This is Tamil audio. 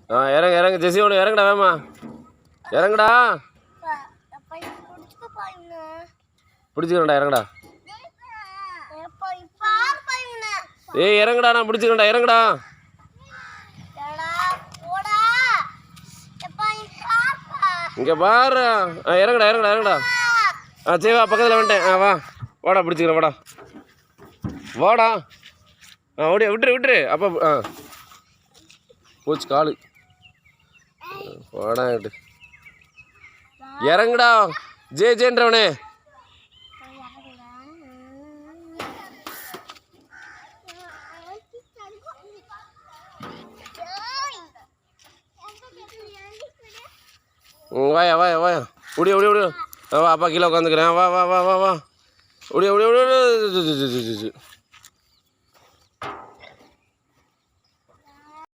இறங்க இறங்க ஜெசி ஒன்று இறங்கடா வேமா இறங்கடா பிடிச்சிக்கிறேன்டா இறங்கடா ஏய் இறங்கடா நான் பிடிச்சிக்கிறேன்டா இறங்கடா இங்கே பாரு இறங்கடா இறங்கடா இறங்கடா சரி வா பக்கத்தில் வந்துட்டேன் வா வாடா பிடிச்சிக்கிறேன் வாடா வாடா ஓடியா விட்டுரு அப்போ போச்சு காலு வாடா இறங்குடா ஜேன்றவனே வாயா வாயா வாயா ஓடியா வா அப்பா கீழே உட்காந்துக்கிறேன் வா வா வா வா வா ஓடியா